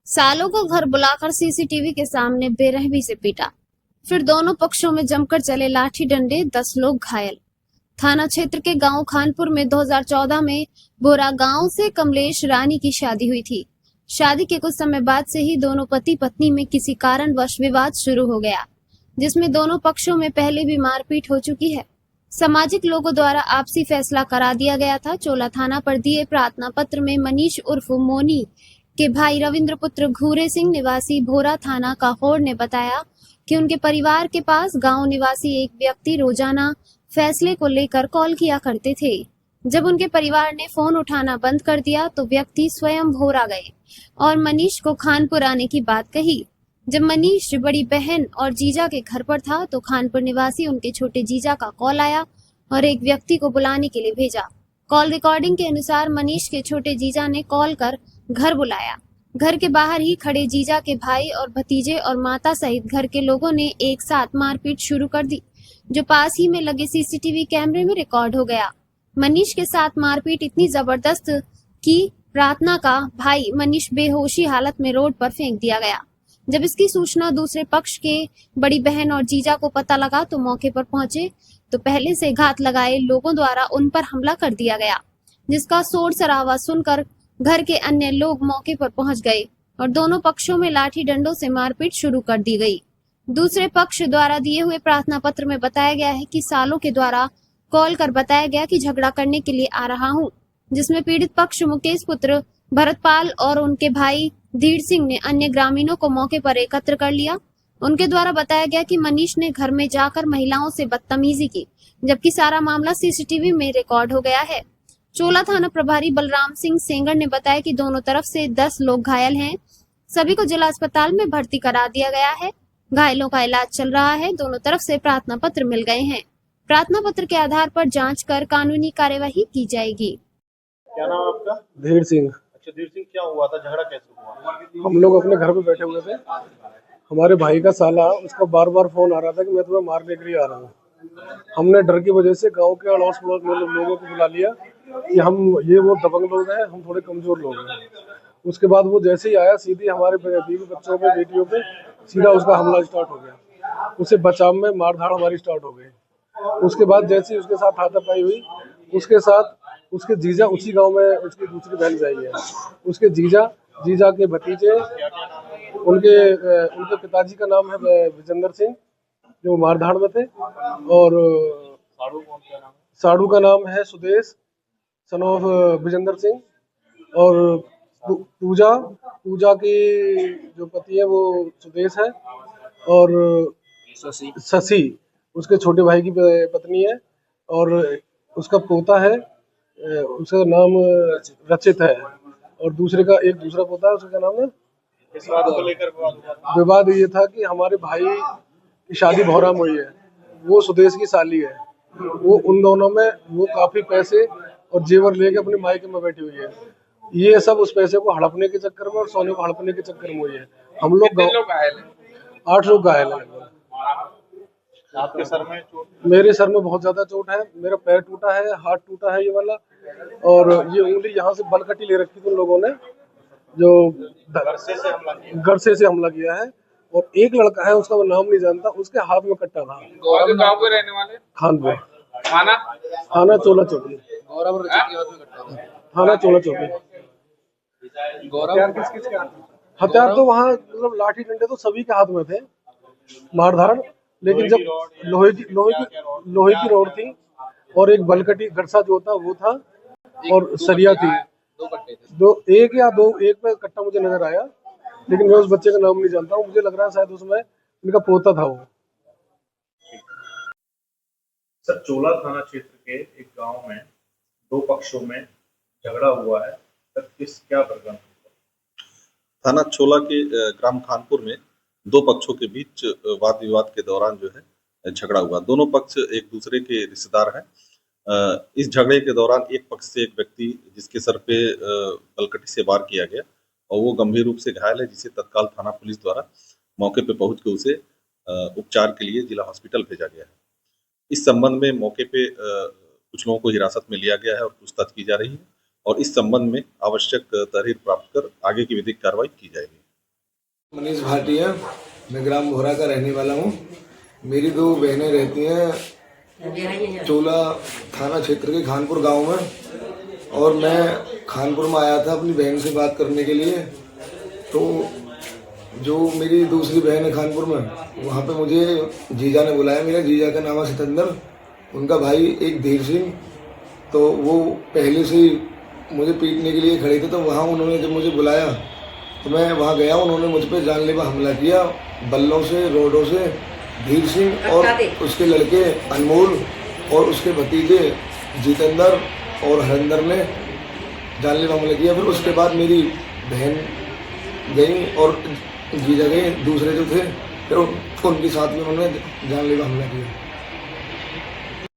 सालों को घर बुलाकर सीसीटीवी के सामने बेरहमी से पीटा। फिर दोनों पक्षों में जमकर चले लाठी डंडे, 10 लोग घायल। थाना क्षेत्र के गांव खानपुर में 2014 में बोरा गांव से कमलेश रानी की शादी हुई थी। शादी के कुछ समय बाद से ही दोनों पति पत्नी में किसी कारणवश विवाद शुरू हो गया, जिसमें दोनों पक्षों में पहले भी मारपीट हो चुकी है। सामाजिक लोगों द्वारा आपसी फैसला करा दिया गया था। चोला थाना पर दिए प्रार्थना पत्र में मनीष उर्फ मोनी के भाई रविंद्र पुत्र घूरे सिंह निवासी भोरा थाना काहोर ने बताया कि उनके परिवार के पास गांव निवासी एक व्यक्ति रोजाना फैसले को लेकर कॉल किया करते थे। जब उनके परिवार ने फोन उठाना बंद कर दिया तो व्यक्ति स्वयं भोरा गए और मनीष को खानपुर आने की बात कही। जब मनीष बड़ी बहन और जीजा के घर पर था तो खानपुर निवासी उनके छोटे जीजा का कॉल आया और एक व्यक्ति को बुलाने के लिए भेजा। कॉल रिकॉर्डिंग के अनुसार मनीष के छोटे जीजा ने कॉल कर घर बुलाया। घर के बाहर ही खड़े जीजा के भाई और भतीजे और माता सहित घर के लोगों ने एक साथ मारपीट शुरू कर दी, जो पास ही में लगे सीसीटीवी कैमरे में रिकॉर्ड हो गया। मनीष के साथ मारपीट इतनी जबरदस्त कि प्रार्थना का भाई मनीष बेहोशी हालत में रोड पर फेंक दिया गया। जब इसकी सूचना दूसरे पक्ष के बड़ी बहन और जीजा को पता लगा तो मौके पर पहुंचे तो पहले से घात लगाए लोगों द्वारा उन पर हमला कर दिया गया, जिसका शोर शराबा सुनकर घर के अन्य लोग मौके पर पहुंच गए और दोनों पक्षों में लाठी डंडों से मारपीट शुरू कर दी गई। दूसरे पक्ष द्वारा दिए हुए प्रार्थना पत्र में बताया गया है कि सालों के द्वारा कॉल कर बताया गया कि झगड़ा करने के लिए आ रहा हूं, जिसमें पीड़ित पक्ष मुकेश पुत्र भरतपाल और उनके भाई धीर सिंह ने अन्य ग्रामीणों को मौके पर एकत्र कर लिया। उनके द्वारा बताया गया कि मनीष ने घर में जाकर महिलाओं से बदतमीजी की, जबकि सारा मामला सीसीटीवी में रिकॉर्ड हो गया है। चोला थाना प्रभारी बलराम सिंह सेंगर ने बताया कि दोनों तरफ से 10 लोग घायल हैं। सभी को जिला अस्पताल में भर्ती करा दिया गया है। घायलों का इलाज चल रहा है। दोनों तरफ से प्रार्थना पत्र मिल गए हैं। प्रार्थना पत्र के आधार पर जांच कर कानूनी कार्यवाही की जाएगी। क्या नाम है आपका? धीर सिंह। अच्छा धीर सिंह, क्या हुआ था? झगड़ा कैसे हुआ? हम लोग अपने घर पे बैठे हुए थे। हमारे भाई का साला, उसका बार बार फोन आ रहा था कि मैं तुम्हें मारने के लिए आ रहा हूँ। हमने डर की वजह से गांव के अड़ोस पड़ोस में लोगों को बुला लिया कि हम ये वो दबंग लोग हैं, हम थोड़े कमजोर लोग हैं। उसके बाद वो जैसे ही आया सीधी हमारे बीवी बच्चों पे बेटियों पे सीधा उसका हमला स्टार्ट हो गया। उसे बचाव में मारधाड़ हमारी स्टार्ट हो गई। उसके बाद जैसे ही उसके साथ हाथापाई हुई, उसके साथ उसके जीजा, उसी गांव में उसकी दूसरी बहन आई है, उसके जीजा के भतीजे, उनके पिताजी का नाम है विजेंद्र सिंह, जो मारधाड़ में थे, और साड़ू का नाम है सुदेश सन ऑफ विजेंद्र सिंह, और पूजा की जो पति है वो सुदेश है, और शशि उसके छोटे भाई की पत्नी है, और उसका पोता है, उसका नाम रचित है, और एक दूसरा पोता है, उसका नाम है। इस बात को लेकर विवाद ये था कि हमारे भाई की शादी भौरा में हुई है, वो सुदेश की साली है, वो उन दोनों में वो काफी पैसे और जेवर लेके अपने मायके में बैठी हुई है। ये सब उस पैसे को हड़पने के चक्कर में और सोने को हड़पने के चक्कर में हुई है। हम लोग 8 लोग घायल हैं। आपके सर में चोट? मेरे सर में बहुत ज्यादा चोट है। मेरा पैर टूटा है, हाथ टूटा है ये वाला, और ये उंगली यहाँ से बलकटी ले रखी थी उन लोगों ने, जो गरसे से हमला किया है। और एक लड़का है, उसका मैं नाम नहीं जानता, उसके हाथ में कट्टा था। गौरव गांव के रहने वाले? खानपुर। थाना चोला चौकी। थाना चोला चौकी। हथियार तो वहाँ मतलब लाठी डंडे तो सभी के हाथ में थे, मारधाड़, लेकिन जब लोहे की रॉड थी और एक बलकटी गरसा जो था वो था, और सरिया थी। एक पे कट्टा मुझे नजर आया, लेकिन मैं उस बच्चे का नाम नहीं जानता हूँ। मुझे लग रहा है शायद उसमें इनका पोता था वो। सर, चोला थाना क्षेत्र के एक गांव में 2 पक्षों में झगड़ा हुआ है। सर, क्या प्रकरण हुआ? थाना चोला के ग्राम खानपुर में 2 पक्षों के बीच वाद विवाद के दौरान जो है झगड़ा हुआ। दोनों पक्ष एक दूसरे के रिश्तेदार हैं। इस झगड़े के दौरान एक पक्ष से एक व्यक्ति, जिसके सर पे बलकटी से वार किया गया और वो गंभीर रूप से घायल है, जिसे तत्काल थाना पुलिस द्वारा मौके पे पहुंच के उसे उपचार के लिए जिला हॉस्पिटल भेजा गया है। इस संबंध में मौके पे कुछ लोगों को हिरासत में लिया गया है और पूछताछ की जा रही है, और इस संबंध में आवश्यक तहरीर प्राप्त कर आगे की विधिक कार्रवाई की जाएगी। मनीष भाटिया, मैं ग्राम भोरा का रहने वाला हूँ। मेरी दो बहनें रहती हैं चोला थाना क्षेत्र के खानपुर गांव में, और मैं खानपुर में आया था अपनी बहन से बात करने के लिए। तो जो मेरी दूसरी बहन है खानपुर में, वहाँ पे मुझे जीजा ने बुलाया। मेरा जीजा का नाम है सितंदर, उनका भाई एक धीर सिंह। तो वो पहले से ही मुझे पीटने के लिए खड़े थे। तो वहाँ उन्होंने जब मुझे बुलाया तो मैं वहाँ गया। उन्होंने मुझ पर जानलेवा हमला किया, बल्लों से, रोडों से। धीर सिंह और उसके लड़के अनमोल और उसके भतीजे जितेंद्र और हरिंदर ने जानलेवा हमला किया। फिर उसके बाद मेरी बहन गई और जीजा गए दूसरे जो थे, फिर उनके साथ में उन्होंने जानलेवा हमला किया।